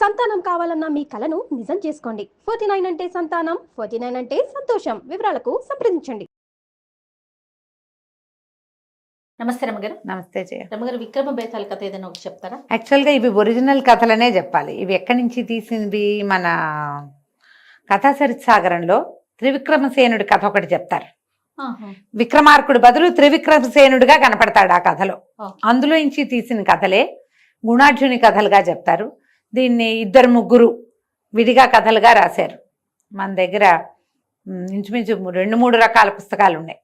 సంతానం కావాలన్న మీ కలను నిజం చేసుకోండి. 49 అంటే సంతానం, 49 అంటే సంతోషం. వివరాలకు సంప్రదించండి. నమస్తే రమ్మగారు. నమస్తే జయ. రమ్మగారు, విక్రమ బేతాళ కథ ఏదైనా ఒకటి చెప్తారా? యాక్చువల్గా ఇవి ఒరిజినల్ కథలనే చెప్పాలి. ఇవి ఎక్కడి నుంచి తీసింది? మన కథా సరిత్సాగరంలో త్రివిక్రమసేనుడి కథ ఒకటి చెప్తారు. విక్రమార్కుడు బదులు త్రివిక్రమసేనుడిగా కనపడతాడు ఆ కథలో. అందులో నుంచి తీసిన కథలే గుణాఢ్యుని కథలుగా చెప్తారు. దీన్ని 2-3 విడిగా కథలుగా రాశారు. మన దగ్గర ఇంచుమించు 2-3 రకాల పుస్తకాలు ఉన్నాయి.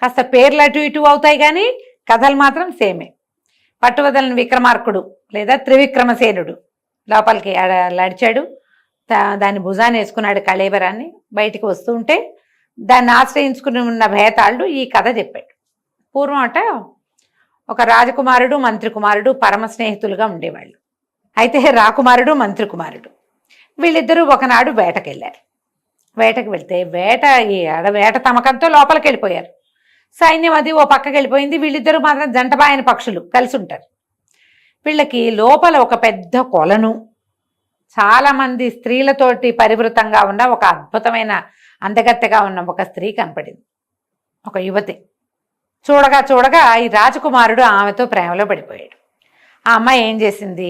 కాస్త పేర్లు అటు ఇటు అవుతాయి కానీ కథలు మాత్రం సేమే. పట్టువదలని విక్రమార్కుడు లేదా త్రివిక్రమసేనుడు లోపలికి లడిచాడు, దాన్ని భుజాన్ని వేసుకున్నాడు కళేబరాన్ని. బయటికి వస్తూ ఉంటే దాన్ని ఆశ్రయించుకుని ఉన్న భేతాళుడు ఈ కథ చెప్పాడు. పూర్వం అట ఒక రాజకుమారుడు మంత్రి కుమారుడు పరమ స్నేహితులుగా ఉండేవాళ్ళు. అయితే రాకుమారుడు మంత్రి కుమారుడు వీళ్ళిద్దరూ ఒకనాడు వేటకెళ్ళారు. వేటకు వెళ్తే వేట తమకంతో లోపలికి వెళ్ళిపోయారు. సైన్యం అది ఓ పక్కకి వెళ్ళిపోయింది. వీళ్ళిద్దరూ మాత్రం జంటబాయని పక్షులు కలిసి ఉంటారు. వీళ్ళకి లోపల ఒక పెద్ద కొలను, చాలామంది స్త్రీలతోటి పరివృతంగా ఉన్న ఒక అద్భుతమైన అందగత్తెగా ఉన్న ఒక స్త్రీ కనపడింది, ఒక యువతి. చూడగా చూడగా ఈ రాజకుమారుడు ఆమెతో ప్రేమలో పడిపోయాడు. ఆ అమ్మాయి ఏం చేసింది,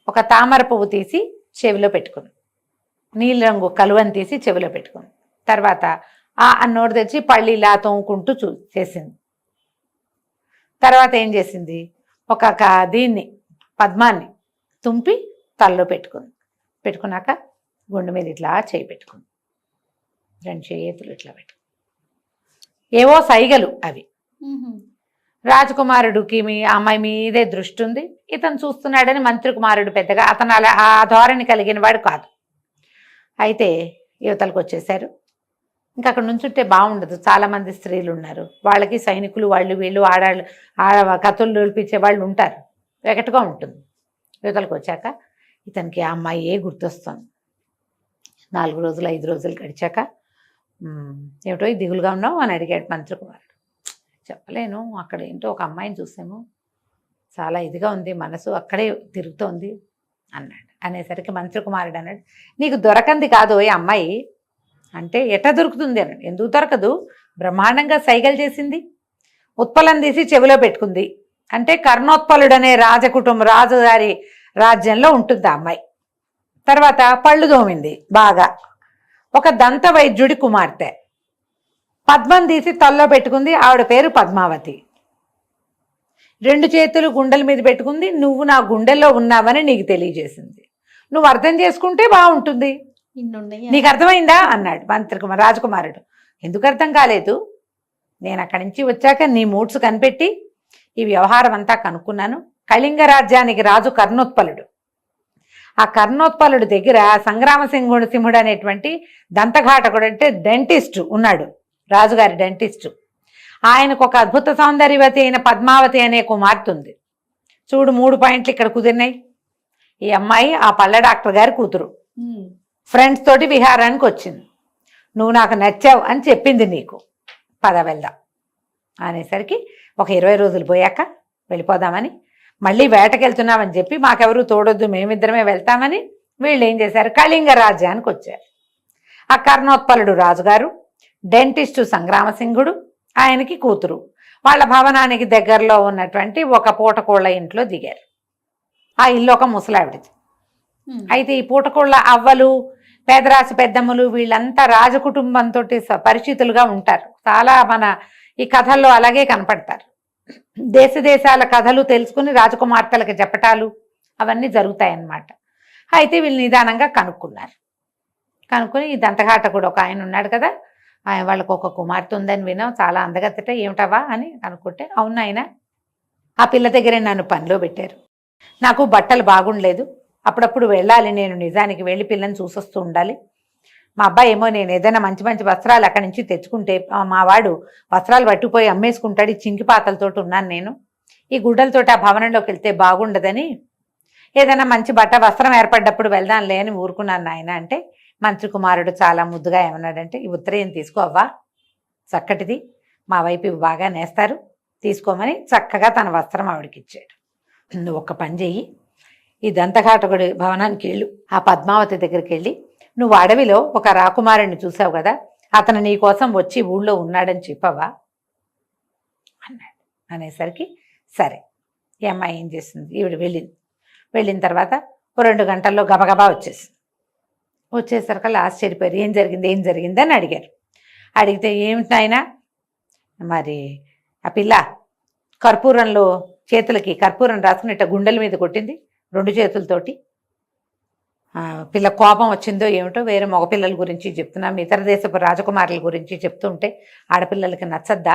ఒక తామర పువ్వు తీసి చెవిలో పెట్టుకుంది, నీలిరంగు కలువని తీసి చెవిలో పెట్టుకుంది. తర్వాత నోరు తెచ్చి పళ్ళు ఇలా తోముకుంటూ చేసింది. తర్వాత ఏం చేసింది, దీన్ని పద్మాన్ని తుంపి తలలో పెట్టుకుంది. పెట్టుకున్నాక గుండె మీద ఇట్లా చేయి పెట్టుకుంది, 2 చేతులు ఇట్లా పెట్టుకుంది. ఏవో సైగలు అవి. రాజకుమారుడికి అమ్మాయి మీదే దృష్టి ఉంది. ఇతను చూస్తున్నాడని మంత్రి కుమారుడు పెద్దగా అతను అలా ఆ ధోరణి కలిగిన వాడు కాదు. అయితే యువతలకు వచ్చేసారు. ఇంకా అక్కడ నుంచుంటే బాగుండదు, చాలామంది స్త్రీలు ఉన్నారు, వాళ్ళకి సైనికులు వాళ్ళు వీళ్ళు కథలు నిలిపించే వాళ్ళు ఉంటారు, వెగటుగా ఉంటుంది. యువతలకు వచ్చాక ఇతనికి ఆ అమ్మాయి గుర్తొస్తుంది. 4 రోజులు 5 రోజులు గడిచాక ఏమిటో దిగులుగా ఉన్నావు అని అడిగాడు మంత్రి కుమారుడు. చెప్పలేను, అక్కడ ఏంటో ఒక అమ్మాయిని చూసాము, చాలా ఇదిగా ఉంది, మనసు అక్కడే తిరుగుతోంది అన్నాడు. అనేసరికి మంత్రి కుమారుడు అన్నాడు, నీకు దొరకంది కాదు ఈ అమ్మాయి అంటే. ఎట్లా దొరుకుతుంది అన్నాడు. ఎందుకు దొరకదు, బ్రహ్మాండంగా సైగలు చేసింది, ఉత్పలం తీసి చెవిలో పెట్టుకుంది అంటే కర్ణోత్పలుడు అనే రాజుగారి రాజ్యంలో ఉంటుంది ఆ అమ్మాయి. తర్వాత పళ్ళు దోమింది బాగా, ఒక దంత వైద్యుడి కుమార్తె, పద్మం తీసి తల్లో పెట్టుకుంది, ఆవిడ పేరు పద్మావతి. 2 చేతులు గుండెల మీద పెట్టుకుంది, నువ్వు నా గుండెల్లో ఉన్నావని నీకు తెలియజేసింది. నువ్వు అర్థం చేసుకుంటే బాగుంటుంది, నీకు అర్థమైందా అన్నాడు రాజకుమారుడు. ఎందుకు అర్థం కాలేదు, నేను అక్కడి నుంచి వచ్చాక నీ మూడ్స్ కనిపెట్టి ఈ వ్యవహారం అంతా కనుక్కున్నాను. కళింగ రాజ్యానికి రాజు కర్ణోత్పలుడు. ఆ కర్ణోత్పలుడి దగ్గర సింహుడు అనేటువంటి దంతఘాటకుడు అంటే డెంటిస్ట్ ఉన్నాడు, రాజుగారి డెంటిస్టు. ఆయనకు ఒక అద్భుత సౌందర్యవతి అయిన పద్మావతి అనే కుమార్తె ఉంది. చూడు 3 పాయింట్లు ఇక్కడ కుదిరినాయి. ఈ అమ్మాయి ఆ పళ్ళ డాక్టర్ గారి కూతురు, ఫ్రెండ్స్ తోటి విహారానికి వచ్చింది. నువ్వు నాకు నచ్చావు అని చెప్పింది నీకు, పద వెళ్దాం అనేసరికి ఒక 20 రోజులు పోయాక వెళ్ళిపోదామని, మళ్ళీ వేటకెళ్తున్నామని చెప్పి మాకెవరు తోడొద్దు మేమిద్దరమే వెళ్తామని వీళ్ళు ఏం చేశారు, కళింగ రాజ్యానికి వచ్చారు. ఆ కర్ణోత్పలుడు రాజుగారు, డెంటిస్టు సంగ్రామసింహుడు, ఆయనకి కూతురు వాళ్ళ భవనానికి దగ్గరలో ఉన్నటువంటి ఒక పూటకోళ్ళ ఇంట్లో దిగారు. ఆ ఇల్లు ఒక ముసలావిడిది. అయితే ఈ పూటకోళ్ళ అవ్వలు, పేదరాశి పెద్దమ్మలు వీళ్ళంతా రాజకుటుంబంతో పరిచితులుగా ఉంటారు. చాలా మన ఈ కథల్లో అలాగే కనపడతారు. దేశాల కథలు తెలుసుకుని రాజకుమార్తెలకు చెప్పటాలు అవన్నీ జరుగుతాయన్నమాట. అయితే వీళ్ళు నిదానంగా కనుక్కున్నారు. కనుక్కొని ఈ దంతఘాటకుడు ఒక ఆయన ఉన్నాడు కదా, వాళ్ళకు ఒక కుమార్తె ఉందని విన్నాం, చాలా అందగత్తట, ఏమిటవా అని కనుక్కుంటే, అవును ఆయన, ఆ పిల్ల దగ్గరే నన్ను పనిలో పెట్టారు, నాకు బట్టలు బాగుండలేదు, అప్పుడప్పుడు వెళ్ళాలి, నేను నిజానికి వెళ్ళి పిల్లని చూసొస్తూ ఉండాలి. మా అబ్బాయి ఏమో నేను ఏదైనా మంచి మంచి వస్త్రాలు అక్కడి నుంచి తెచ్చుకుంటే మా వాడు వస్త్రాలు పట్టుకుపోయి అమ్మేసుకుంటాడు, ఈ చింకి పాతలతోటి ఉన్నాను నేను, ఈ గుడ్డలతోటి ఆ భవనంలోకి వెళ్తే బాగుండదని ఏదైనా మంచి వస్త్రం ఏర్పడ్డప్పుడు వెళ్దాంలే అని ఊరుకున్నాను నాయన అంటే, మంత్రి కుమారుడు చాలా ముద్దుగా ఏమన్నాడంటే, ఈ ఉత్తరీయం తీసుకోవ్వా, చక్కటిది, మా వైపు బాగా నేస్తారు, తీసుకోమని చక్కగా తన వస్త్రం ఆవిడకి ఇచ్చాడు. నువ్వు ఒక్క పని చెయ్యి, ఈ దంతఘాటకుడి భవనానికి వెళ్ళు, ఆ పద్మావతి దగ్గరికి వెళ్ళి నువ్వు అడవిలో ఒక రాకుమారుడిని చూసావు కదా, అతను నీ కోసం వచ్చి ఊళ్ళో ఉన్నాడని చెప్పవా అన్నాడు. అనేసరికి సరే ఈ అమ్మాయి ఏం చేసింది, ఈవిడ వెళ్ళిన తర్వాత 2 గంటల్లో గబగబా వచ్చేసరికల్లా ఆశ్చర్యపోయారు. ఏం జరిగింది అని అడిగారు. అడిగితే ఏమిటి ఆయన, మరి ఆ పిల్ల కర్పూరంలో చేతులకి కర్పూరం రాసుకుని గుండెల మీద కొట్టింది 2 చేతులతోటి. పిల్ల కోపం వచ్చిందో ఏమిటో, వేరే మగపిల్లల గురించి చెప్తున్నాం, ఇతర దేశపు రాజకుమారుల గురించి చెప్తుంటే ఆడపిల్లలకి నచ్చద్దా,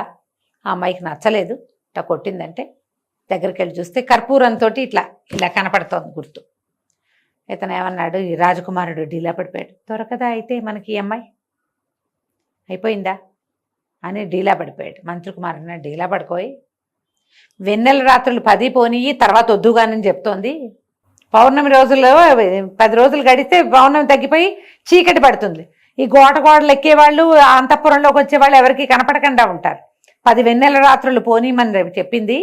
ఆ అమ్మాయికి నచ్చలేదు, ఇట్లా కొట్టిందంటే దగ్గరికి వెళ్ళి చూస్తే కర్పూరంతో ఇలా కనపడుతోంది గుర్తు. ఇతను ఏమన్నాడు, ఈ రాజకుమారుడు డీలా పడిపోయాడు. దొరకదా అయితే మనకి ఈ అమ్మాయి, అయిపోయిందా అని డీలా పడిపోయాడు. మంత్రి కుమారుడు డీలా పడుకోయి, వెన్నెల రాత్రులు 10 పోనీయి తర్వాత వద్దుగానని చెప్తోంది. పౌర్ణమి రోజుల్లో 10 రోజులు గడిస్తే పౌర్ణమి తగ్గిపోయి చీకటి పడుతుంది. ఈ గోడలు ఎక్కేవాళ్ళు, అంతఃపురంలోకి వచ్చేవాళ్ళు ఎవరికి కనపడకుండా ఉంటారు. 10 వెన్నెల రాత్రులు పోనీమని రేపు చెప్పింది,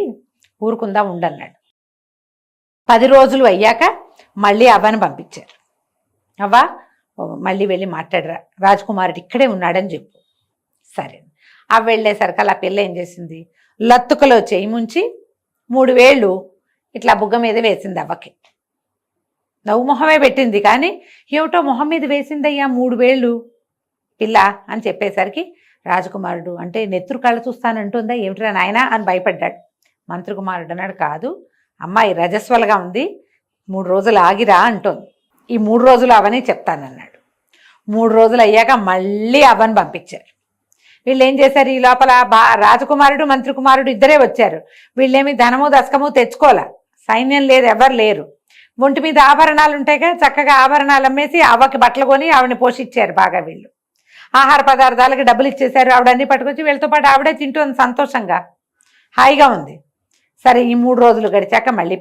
ఊరుకుందాం ఉండన్నాడు. 10 రోజులు అయ్యాక మళ్ళీ అవ్వని పంపించారు. అవ్వ మళ్ళీ వెళ్ళి మాట్లాడరా, రాజకుమారుడు ఇక్కడే ఉన్నాడని చెప్పు. సరే అవ్వ వెళ్ళేసరికి అలా పిల్ల ఏం చేసింది, లత్తుకలో చేయి ముంచి 3 వేళ్ళు ఇట్లా బుగ్గ మీద వేసింది. అవ్వకి నవ్వు మొహమే పెట్టింది, కానీ ఏమిటో మొహం మీద వేసిందయ్యా 3 వేళ్ళు పిల్ల అని చెప్పేసరికి రాజకుమారుడు అంటే నెత్తురు కళ్ళ చూస్తానంటుందా ఏమిట్రా నాయనా అని భయపడ్డాడు. మంత్రి కుమారుడు అన్నాడు, కాదు అమ్మాయి రజస్వలుగా ఉంది, 3 రోజులు ఆగిరా అంటోంది, ఈ 3 రోజులు అవని చెప్తానన్నాడు. 3 రోజులు అయ్యాక మళ్ళీ అవని పంపించారు. వీళ్ళు ఏం చేశారు, ఈ లోపల రాజకుమారుడు మంత్రి కుమారుడు ఇద్దరే వచ్చారు. వీళ్ళేమి ధనము దశకము తెచ్చుకోలే, సైన్యం లేదు, ఎవరు లేరు. ఒంటి మీద ఆభరణాలు ఉంటాయిగా, చక్కగా ఆభరణాలు అమ్మేసి అవ్వకి బట్టలు కొని ఆవిడని పోషించారు బాగా. వీళ్ళు ఆహార పదార్థాలకి డబ్బులు ఇచ్చేశారు, ఆవిడన్నీ పట్టుకొచ్చి వీళ్ళతో పాటు ఆవిడే తింటుంది సంతోషంగా, హాయిగా ఉంది. సరే ఈ 3 రోజులు గడిచాక మళ్ళీ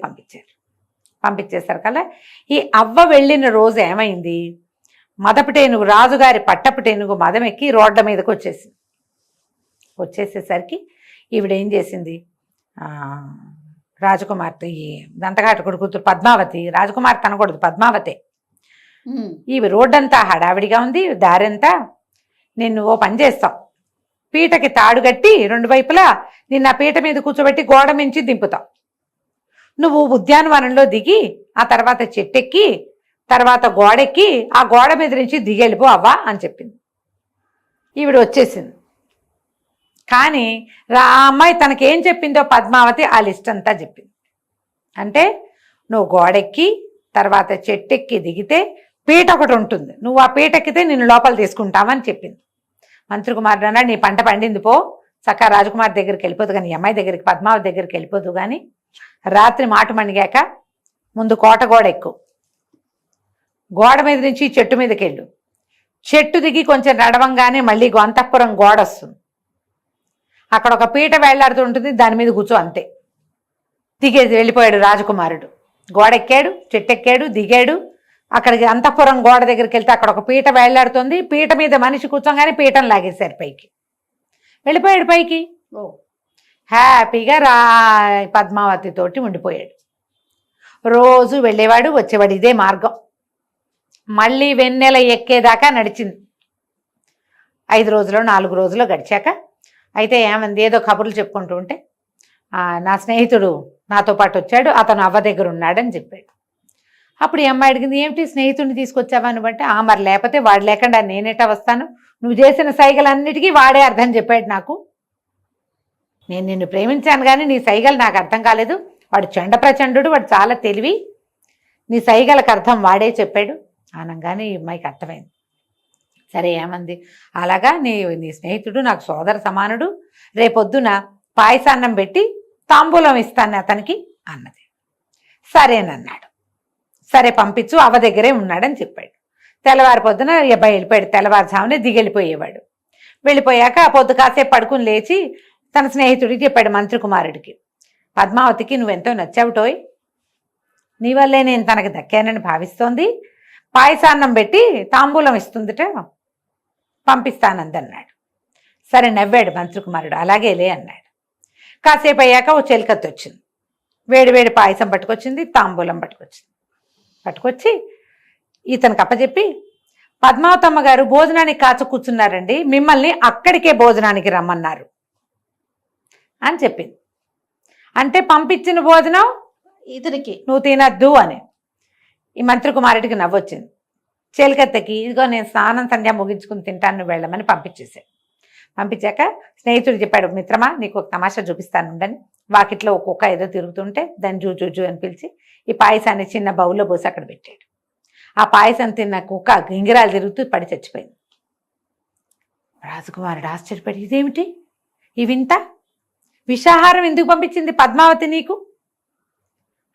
పంపించేసరికల్లా ఈ అవ్వ వెళ్ళిన రోజు ఏమైంది, మదపుటేనుగు రాజుగారి పట్టపుటేనుగు మదం ఎక్కి రోడ్ల మీదకి వచ్చేసేసరికి ఈవిడేం చేసింది, రాజకుమార్తె ఈ దంతఘాటకుడి కూతురు పద్మావతి, రాజకుమార్తె అనకూడదు పద్మావతే, ఇవి రోడ్డంతా హడావిడిగా ఉంది, దారంతా, నిన్ను ఓ పని చేస్తాం, పీటకి తాడు కట్టి 2 వైపులా నిన్న పీట మీద కూర్చోబెట్టి గోడ మించి దింపుతాం, నువ్వు ఉద్యానవనంలో దిగి ఆ తర్వాత చెట్టెక్కి తర్వాత గోడెక్కి ఆ గోడ మీద నుంచి దిగెళ్ళిపో అవ్వా అని చెప్పింది. ఈవిడ వచ్చేసింది. కానీ ఆ అమ్మాయి తనకేం చెప్పిందో పద్మావతి ఆ లిస్ట్ అంతా చెప్పింది. అంటే నువ్వు గోడెక్కి తర్వాత చెట్టెక్కి దిగితే పీట ఒకటి ఉంటుంది, నువ్వు ఆ పీట ఎక్కితే నిన్ను లోపల తీసుకుంటామని చెప్పింది. మంత్రి కుమారుడు అన్నాడు, నీ పంట పండింది పో, చక్కగా రాజకుమారి దగ్గరికి వెళ్ళిపోదు కానీ, ఈ అమ్మాయి దగ్గరికి పద్మావతి దగ్గరికి వెళ్ళిపోదు కానీ, రాత్రి మాట మణిగాక ముందు కోట గోడ ఎక్కు, గోడ మీద నుంచి చెట్టు మీదకి వెళ్ళు, చెట్టు దిగి కొంచెం నడవంగానే మళ్ళీ అంతఃపురం గోడ వస్తుంది, అక్కడ ఒక పీట వేళ్లాడుతుంటుంది, దాని మీద కూర్చో, అంతే. దిగేది వెళ్ళిపోయాడు రాజకుమారుడు. గోడ ఎక్కాడు, చెట్టు ఎక్కాడు, దిగాడు. అక్కడికి అంతఃపురం గోడ దగ్గరికి వెళ్తే అక్కడ ఒక పీట వేళ్లాడుతుంది, పీట మీద మనిషి కూర్చోగానే పీటను లాగేశారు పైకి, వెళ్ళిపోయాడు పైకి. హ్యాపీగా పద్మావతి తోటి ఉండిపోయాడు. రోజు వెళ్ళేవాడు వచ్చేవాడు, ఇదే మార్గం. మళ్ళీ వెన్నెల ఎక్కేదాకా నడిచింది. 5 రోజులు 4 రోజులు గడిచాక అయితే ఏమంది, ఏదో కబుర్లు చెప్పుకుంటూ ఉంటే నా స్నేహితుడు నాతో పాటు వచ్చాడు, అతను అవ్వ దగ్గర ఉన్నాడని చెప్పాడు. అప్పుడు ఈ అమ్మాయి అడిగింది, ఏమిటి స్నేహితుడిని తీసుకొచ్చావా అని బట్టి, మరి లేకపోతే వాడు లేకుండా నేనేటా వస్తాను, నువ్వు చేసిన సైగలన్నిటికీ వాడే అర్థం చెప్పాడు నాకు, నేను నిన్ను ప్రేమించాను కానీ నీ సైగలు నాకు అర్థం కాలేదు, వాడు చండ ప్రచండు, వాడు చాలా తెలివి, నీ సైగలకు అర్థం వాడే చెప్పాడు అనగానే ఈ అమ్మాయికి అర్థమైంది. సరే ఏమంది, అలాగా నీ స్నేహితుడు నాకు సోదర సమానుడు, రేపొద్దున పాయసాన్నం పెట్టి తాంబూలం ఇస్తాను అతనికి అన్నది. సరేనన్నాడు. సరే పంపించు, అవ్వ దగ్గరే ఉన్నాడని చెప్పాడు. తెల్లవారి పొద్దున అబ్బాయి వెళ్ళిపోయాడు, తెల్లవారుజామునే దిగెళ్ళిపోయేవాడు. వెళ్ళిపోయాక పొద్దు కాసేపు పడుకుని లేచి తన స్నేహితుడికి చెప్పాడు, మంత్రి కుమారుడికి, పద్మావతికి నువ్వెంతో నచ్చావుటోయ్, నీ వల్లే నేను తనకి దక్కానని భావిస్తోంది, పాయసాన్నం పెట్టి తాంబూలం ఇస్తుందిట, పంపిస్తానందన్నాడు. సరే నవ్వాడు మంత్రి కుమారుడు, అలాగేలే అన్నాడు. కాసేపు అయ్యాక ఓ చెలికత్తి వచ్చింది, వేడి వేడి పాయసం పట్టుకొచ్చింది, తాంబూలం పట్టుకొచ్చింది. పట్టుకొచ్చి ఇతనికి అప్పచెప్పి, పద్మావతమ్మ గారు భోజనానికి కాచు కూర్చున్నారండి, మిమ్మల్ని అక్కడికే భోజనానికి రమ్మన్నారు అని చెప్పింది. అంటే పంపించిన భోజనం ఇతనికి నువ్వు తినద్దు అని. ఈ మంత్రి కుమారుడికి నవ్వొచ్చింది. చేలికత్తెకి, ఇదిగో నేను స్నానం సంధ్య ముగించుకుని తింటాను, నువ్వు వెళ్ళమని పంపించేశాడు. పంపించాక స్నేహితుడు చెప్పాడు, మిత్రమా నీకు ఒక తమాషా చూపిస్తాను ఉండని. వాకిట్లో ఒక కుక్క ఏదో తిరుగుతుంటే దాన్ని జూ అని పిలిచి ఈ పాయసాన్ని చిన్న బౌల్లో పోసి అక్కడ పెట్టాడు. ఆ పాయసం తిన్న కుక్క గింగిరాలు తిరుగుతూ పడి చచ్చిపోయింది. రాజకుమారుడు ఆశ్చర్యపడి, ఇదేమిటి ఈ వింత, విషాహారం ఎందుకు పంపించింది పద్మావతి నీకు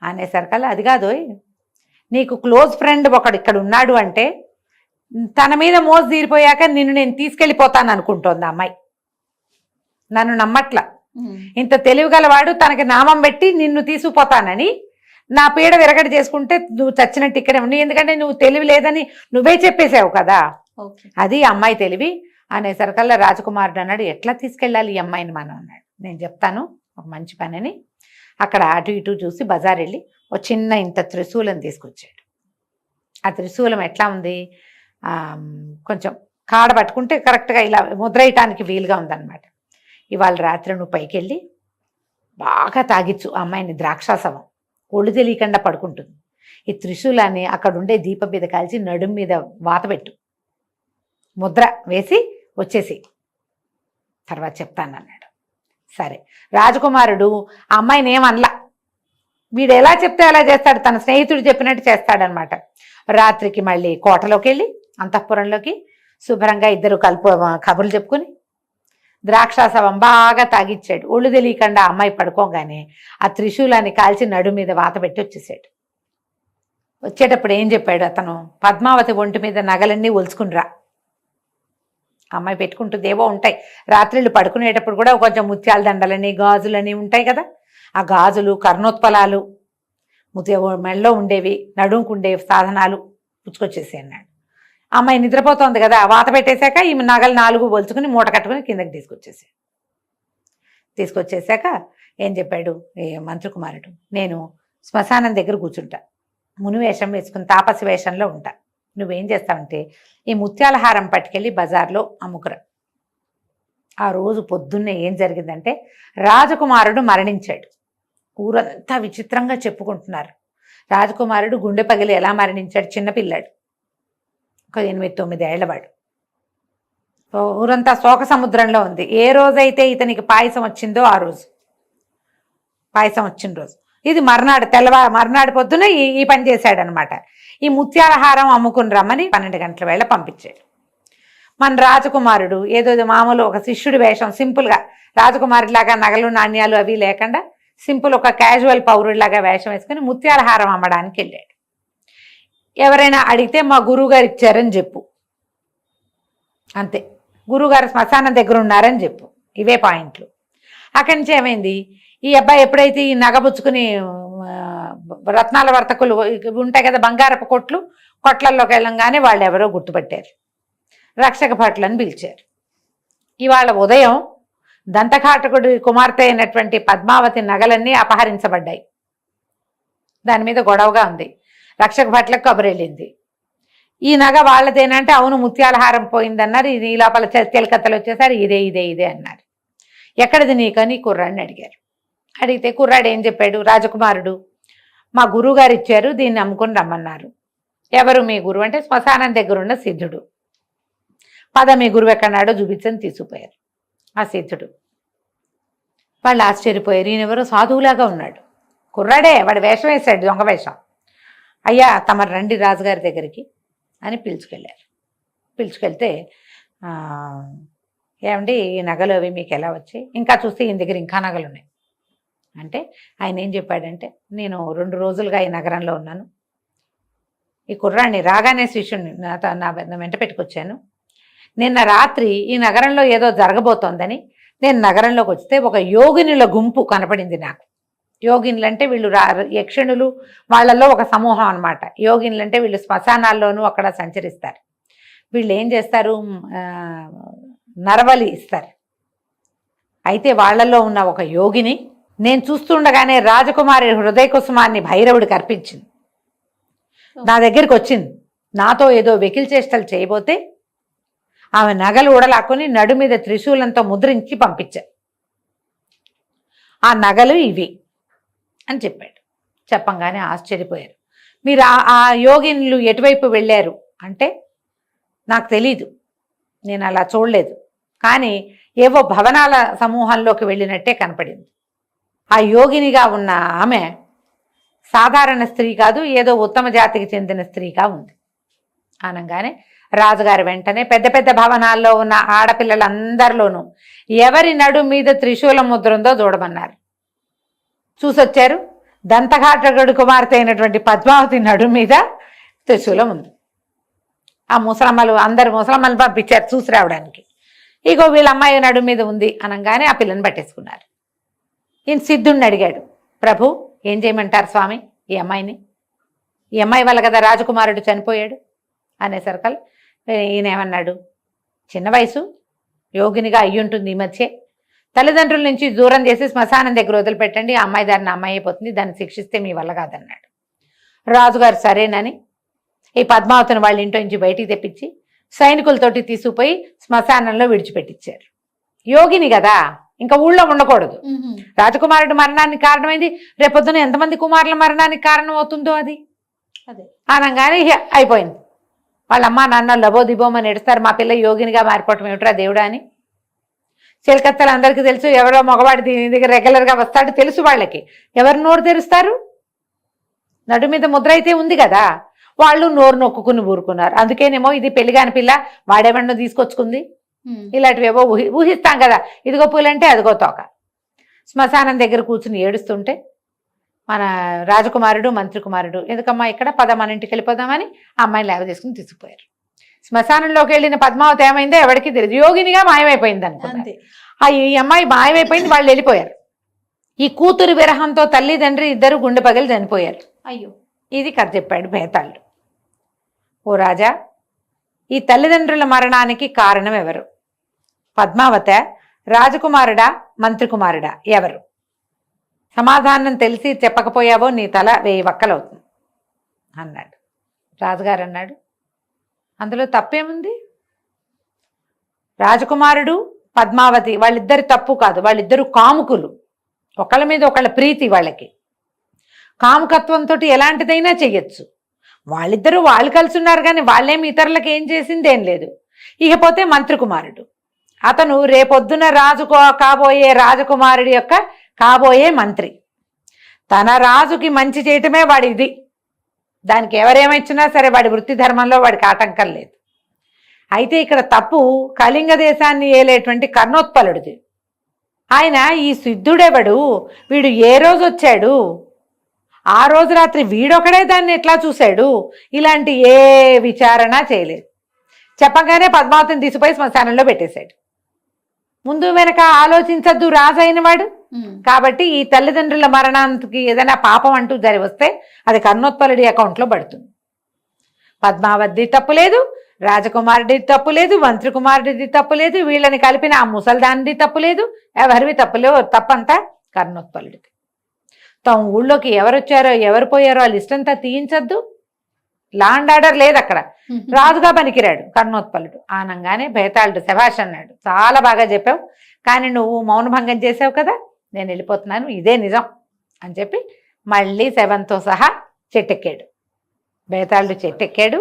అనేసరికల్లా, అది కాదోయ్, నీకు క్లోజ్ ఫ్రెండ్ ఒకడు ఇక్కడ ఉన్నాడు అంటే తన మీద మోజు తీరిపోయాక నిన్ను నేను తీసుకెళ్ళిపోతాను అనుకుంటోంది ఆ అమ్మాయి. నన్ను నమ్మట్ల. ఇంత తెలివిగలవాడు తనకి నామం పెట్టి నిన్ను తీసుకుపోతానని నా పీడ విరగడి చేసుకుంటే నువ్వు చచ్చినట్టు ఇక్కడే ఉండి, ఎందుకంటే నువ్వు తెలివి లేదని నువ్వే చెప్పేసావు కదా, అది అమ్మాయి తెలివి అనేసరికల్లా రాజకుమారుడు అన్నాడు, ఎట్లా తీసుకెళ్ళాలి ఈ అమ్మాయిని మనం అన్నాడు. నేను చెప్తాను ఒక మంచి పని అని. అక్కడ అటు ఇటు చూసి బజార్ వెళ్ళి ఒక చిన్న ఇంత త్రిశూలం తీసుకొచ్చాడు. ఆ త్రిశూలం ఎట్లా ఉంది, కొంచెం కాడ పట్టుకుంటే కరెక్ట్గా ఇలా ముద్రేయటానికి వీలుగా ఉందన్నమాట. ఇవాళ రాత్రి నువ్వు పైకి వెళ్ళి బాగా తాగిచ్చు ఆ అమ్మాయిని, ద్రాక్షాసవం, ఒళ్ళు తెలియకుండా పడుకుంటుంది. ఈ త్రిశూలాన్ని అక్కడ ఉండే దీపం మీద కాల్చి నడుం మీద వాత పెట్టు, ముద్ర వేసి వచ్చేసి తర్వాత చెప్తాను అన్నాడు. సరే, రాజకుమారుడు ఆ అమ్మాయిని ఏమనలా. వీడు ఎలా చెప్తే అలా చేస్తాడు, తన స్నేహితుడు చెప్పినట్టు చేస్తాడనమాట. రాత్రికి మళ్ళీ కోటలోకి వెళ్ళి అంతఃపురంలోకి శుభ్రంగా ఇద్దరు కబుర్లు చెప్పుకుని ద్రాక్షాసవం బాగా తాగిచ్చాడు. ఒళ్ళు తెలియకుండా అమ్మాయి పడుకోగానే ఆ త్రిశూలాన్ని కాల్చి నడు మీద వాత పెట్టి వచ్చేసాడు. వచ్చేటప్పుడు ఏం చెప్పాడు అతను, పద్మావతి ఒంటి మీద నగలన్నీ ఒలుచుకునిరా, అమ్మాయి పెట్టుకుంటుంది, ఏవో ఉంటాయి రాత్రిళ్ళు పడుకునేటప్పుడు కూడా కొంచెం ముత్యాల దండలని గాజులని ఉంటాయి కదా, ఆ గాజులు, కర్ణోత్పలాలు, మెళ్ళలో ఉండేవి, నడుముకు ఉండేవి సాధనాలు పుచ్చుకొచ్చేసి అన్నాడు. అమ్మాయి నిద్రపోతోంది కదా, వాత పెట్టేశాక ఈ నగలు 4 ఒలుచుకుని మూట కట్టుకుని కిందకి తీసుకొచ్చేసాక ఏం చెప్పాడు మంత్రి కుమారుడు, నేను శ్మశానం దగ్గర కూర్చుంటా, మునివేషం వేసుకుని తాపసి వేషంలో ఉంటా, నువ్వేం చేస్తావంటే ఈ ముత్యాల హారం పట్టుకెళ్ళి బజార్లో అమ్ముకురా. ఆ రోజు పొద్దున్నే ఏం జరిగిందంటే, రాజకుమారుడు మరణించాడు. ఊరంతా విచిత్రంగా చెప్పుకుంటున్నారు. రాజకుమారుడు గుండె పగిలి ఎలా మరణించాడు, చిన్నపిల్లాడు, ఒక 8-9 ఏళ్లవాడు. ఊరంతా శోక సముద్రంలో ఉంది. ఏ రోజైతే ఇతనికి పాయసం వచ్చిందో ఆ రోజు, పాయసం వచ్చిన రోజు, ఇది మర్నాడు పొద్దున ఈ పని చేశాడనమాట. ఈ ముత్యాల హారం అమ్ముకుని రమ్మని 12 గంటల వేళ పంపించాడు. మన రాజకుమారుడు ఏదో మామూలు ఒక శిష్యుడి వేషం, సింపుల్గా రాజకుమారుడిలాగా నగలు నాణ్యాలు అవి లేకుండా సింపుల్ ఒక క్యాజువల్ పౌరుడిలాగా వేషం వేసుకుని ముత్యాల హారం అమ్మడానికి వెళ్ళాడు. ఎవరైనా అడిగితే మా గురువుగారు ఇచ్చారని చెప్పు, అంతే. గురువుగారు శ్మశానం దగ్గర ఉన్నారని చెప్పు, ఇవే పాయింట్లు. అక్కడి నుంచి ఏమైంది, ఈ అబ్బాయి ఎప్పుడైతే ఈ నగబుచ్చుకుని రత్నాల వర్తకులు ఉంటాయి కదా, బంగారపు కొట్లల్లోకి వెళ్ళంగానే వాళ్ళు ఎవరో గుర్తుపట్టారు, రక్షక భటులను పిలిచారు. ఇవాళ ఉదయం దంతఘాటకుడి కుమార్తె అయినటువంటి పద్మావతి నగలన్నీ అపహరించబడ్డాయి. దాని మీద గొడవగా ఉంది. రక్షక భట్లకు కబురెళ్ళింది, ఈ నగ వాళ్ళదేనంటే అవును ముత్యాల హారం పోయిందన్నారు. ఇది ఈ లోపల తెలకత్తలు వచ్చేసారు, ఇదే అన్నారు. ఎక్కడిది నీకని కుర్రాడిని అడిగారు. అడిగితే కుర్రాడు ఏం చెప్పాడు, రాజకుమారుడు మా గురువుగారు ఇచ్చారు, దీన్ని అమ్ముకుని రమ్మన్నారు. ఎవరు మీ గురువు అంటే శ్మశానం దగ్గరున్న సిద్ధుడు. పద మీ గురువు ఎక్కడాడో చూపించని తీసుకుపోయారు ఆ సిద్ధుడు. వాళ్ళు ఆశ్చర్యపోయారు, ఈయనెవరో సాధువులాగా ఉన్నాడు, కుర్రాడే, వాడు వేషం వేశాడు, దొంగ వేషం. అయ్యా తమరు రండి రాజుగారి దగ్గరికి అని పిలుచుకెళ్ళారు. పిలుచుకెళ్తే ఏమండి ఈ నగలు అవి మీకు ఎలా వచ్చాయి, ఇంకా చూస్తే ఈయన దగ్గర ఇంకా నగలు ఉన్నాయి అంటే ఆయన ఏం చెప్పాడంటే, నేను 2 రోజులుగా ఈ నగరంలో ఉన్నాను, ఈ కుర్రాన్ని రాగానే శిష్యుడిని నా వెంట పెట్టుకొచ్చాను. నిన్న రాత్రి ఈ నగరంలో ఏదో జరగబోతోందని నేను నగరంలోకి వస్తే ఒక యోగినుల గుంపు కనపడింది నాకు. యోగినులు అంటే వీళ్ళు యక్షిణులు, వాళ్ళల్లో ఒక సమూహం అనమాట. యోగినులు అంటే వీళ్ళు శ్మశానాల్లోనూ అక్కడ సంచరిస్తారు. వీళ్ళు ఏం చేస్తారు, నరబలి ఇస్తారు. అయితే వాళ్ళల్లో ఉన్న ఒక యోగిని నేను చూస్తుండగానే రాజకుమారి హృదయ కుసుమాన్ని భైరవుడికి అర్పించింది. నా దగ్గరికి వచ్చింది. నాతో ఏదో వెకిల్ చేష్టలు చేయబోతే ఆమె నగలు ఊడలాక్కుని నడు మీద త్రిశూలంతో ముద్రించి పంపించా. ఆ నగలు ఇవి అని చెప్పాడు. చెప్పంగానే ఆశ్చర్యపోయారు. మీరు ఆ యోగినులు ఎటువైపు వెళ్ళారు అంటే నాకు తెలీదు, నేను అలా చూడలేదు, కానీ ఏవో భవనాల సమూహంలోకి వెళ్ళినట్టే కనపడింది. ఆ యోగినిగా ఉన్న ఆమె సాధారణ స్త్రీ కాదు, ఏదో ఉత్తమ జాతికి చెందిన స్త్రీగా ఉంది అనగానే రాజుగారు వెంటనే పెద్ద పెద్ద భవనాల్లో ఉన్న ఆడపిల్లలందరిలోనూ ఎవరి నడు మీద త్రిశూలం ముద్ర ఉందో చూడమన్నారు. చూసొచ్చారు. దంతఘాటకుడి కుమార్తె అయినటువంటి పద్మావతి నడు మీద త్రిశూలం ఉంది. ఆ ముసలమ్మలు అందరు ముసలమ్మలు పంపించారు చూసి రావడానికి. ఇగో వీళ్ళ అమ్మాయి నడు మీద ఉంది అనగానే ఆ పిల్లని పట్టేసుకున్నారు. ఈయన సిద్ధుడిని అడిగాడు, ప్రభు ఏం చేయమంటారు స్వామి ఈ అమ్మాయిని? ఈ అమ్మాయి వల్ల కదా రాజకుమారుడు చనిపోయాడు అనేసరికల్ ఈయన ఏమన్నాడు, చిన్న వయసు, యోగినిగా అయ్యుంటుంది, ఈ మధ్య తల్లిదండ్రుల నుంచి దూరం చేసి శ్మశానం దగ్గర వదిలిపెట్టండి, ఆ అమ్మాయి దాన్ని అమ్మాయి అయిపోతుంది, దాన్ని శిక్షిస్తే మీ వల్ల కాదన్నాడు. రాజుగారు సరేనని ఈ పద్మావతిని వాళ్ళ ఇంట్లో నుంచి బయటికి తెప్పించి సైనికులతోటి తీసుకుపోయి శ్మశానంలో విడిచిపెట్టించారు. యోగిని కదా, ఇంకా ఊళ్ళో ఉండకూడదు. రాజకుమారుడు మరణానికి కారణమైంది, రేపొద్దున ఎంతమంది కుమారుల మరణానికి కారణం అవుతుందో అది అనగానే అయిపోయింది. వాళ్ళ అమ్మ నాన్న లబోదిబోమని ఎడుస్తారు, మా పిల్ల యోగినిగా మారిపోవటం ఏమిట్రా దేవుడా అని. చిలకత్తలు అందరికీ తెలుసు, ఎవరో మగవాడి దీని దగ్గర రెగ్యులర్గా వస్తాడు తెలుసు వాళ్ళకి. ఎవరు నోరు తెరుస్తారు? నడు మీద ముద్ర అయితే ఉంది కదా, వాళ్ళు నోరు నొక్కుని ఊరుకున్నారు. అందుకేనేమో ఇది పెళ్లిగాని పిల్ల, వాడేమన్నా తీసుకొచ్చుకుంది, ఇలాంటివేవో ఊహిస్తాం కదా. ఇదిగో పూలంటే అదిగో తోక. శ్మశానం దగ్గర కూర్చుని ఏడుస్తుంటే మన రాజకుమారుడు మంత్రి కుమారుడు ఎందుకమ్మా ఇక్కడ పద మన ఇంటికి వెళ్ళిపోదామని ఆ అమ్మాయిని లేవ తీసుకుని తీసుకుపోయారు. శ్మశానంలోకి వెళ్ళిన పద్మావతి ఏమైందో ఎవరికి తెలియదు, యోగినిగా మాయమైపోయింది అనుకుంది. ఈ అమ్మాయి మాయమైపోయింది, వాళ్ళు వెళ్ళిపోయారు. ఈ కూతురు విరహంతో తల్లిదండ్రి ఇద్దరు గుండె పగిలి చనిపోయారు. అయ్యో, ఇది కథ చెప్పాడు బేతాళుడు. ఓ రాజా, ఈ తల్లిదండ్రుల మరణానికి కారణం ఎవరు? పద్మావత, రాజకుమారుడా, మంత్రి కుమారుడా, ఎవరు? సమాధానం తెలిసి చెప్పకపోయావో నీ తల 1000 వక్కలవుతుంది అన్నాడు. రాజుగారు అన్నాడు, అందులో తప్పేముంది? రాజకుమారుడు పద్మావతి వాళ్ళిద్దరి తప్పు కాదు, వాళ్ళిద్దరు కాముకులు, ఒకళ్ళ మీద ఒకళ్ళ ప్రీతి వాళ్ళకి. కాముకత్వంతో ఎలాంటిదైనా చెయ్యొచ్చు. వాళ్ళిద్దరూ వాళ్ళు కలిసి ఉన్నారు, కానీ వాళ్ళేమి ఇతరులకు ఏం చేసిందేం లేదు. ఇకపోతే మంత్రి కుమారుడు, అతను రేపొద్దున కాబోయే రాజకుమారుడి యొక్క కాబోయే మంత్రి. తన రాజుకి మంచి చేయటమే వాడి ఇది. దానికి ఎవరేమిచ్చినా సరే వాడి వృత్తి ధర్మంలో వాడికి ఆటంకం లేదు. అయితే ఇక్కడ తప్పు కళింగ దేశాన్ని ఏలేటువంటి కర్ణోత్పలుడిది. ఆయన ఈ సిద్ధుడెవడు, వీడు ఏ రోజు వచ్చాడు, ఆ రోజు రాత్రి వీడొకడే దాన్ని ఎట్లా చూశాడు, ఇలాంటి ఏ విచారణ చేయలేదు. చెప్పగానే పద్మావతిని తీసిపోయి శ్మశానంలో పెట్టేశాడు. ముందు వెనక ఆలోచించద్దు రాజు అయిన వాడు. కాబట్టి ఈ తల్లిదండ్రుల మరణానికి ఏదైనా పాపం అంటూ జరిగి వస్తే అది కర్ణోత్పలుడి అకౌంట్లో పడుతుంది. పద్మావతి తప్పు లేదు, రాజకుమారుడి తప్పు లేదు, మంత్రి కుమారుడిది తప్పు లేదు, వీళ్ళని కలిపిన ఆ ముసల్దానిది తప్పు లేదు, ఎవరివి తప్పులేవు. తప్పంతా కర్ణోత్పలుడిది. తమ ఊళ్ళోకి ఎవరు వచ్చారో ఎవరు పోయారో ఆ లిస్ట్ అంతా తీయించద్దు. లాండ్ ఆర్డర్ లేదు అక్కడ. రాజుగా పనికిరాడు కర్ణోత్పలుడు అనగానే బేతాళుడు శభాష్ అన్నాడు, చాలా బాగా చెప్పావు, కానీ నువ్వు మౌనభంగం చేసావు కదా, నేను వెళ్ళిపోతున్నాను, ఇదే నిజం అని చెప్పి మళ్ళీ శవంతో సహా చెట్టెక్కాడు. బేతాళుడు చెట్టెక్కాడు,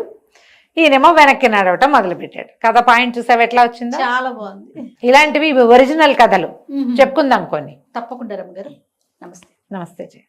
ఈయనేమో వెనక్కి నడవటం మొదలుపెట్టాడు. కథ పాయింట్ చూసావు ఎట్లా వచ్చిందో? చాలా బాగుంది. ఇలాంటివి ఒరిజినల్ కథలు చెప్పుకుందాం కొన్ని. తప్పకుండా రమ్మగారు. నమస్తే. నమస్తే జయ.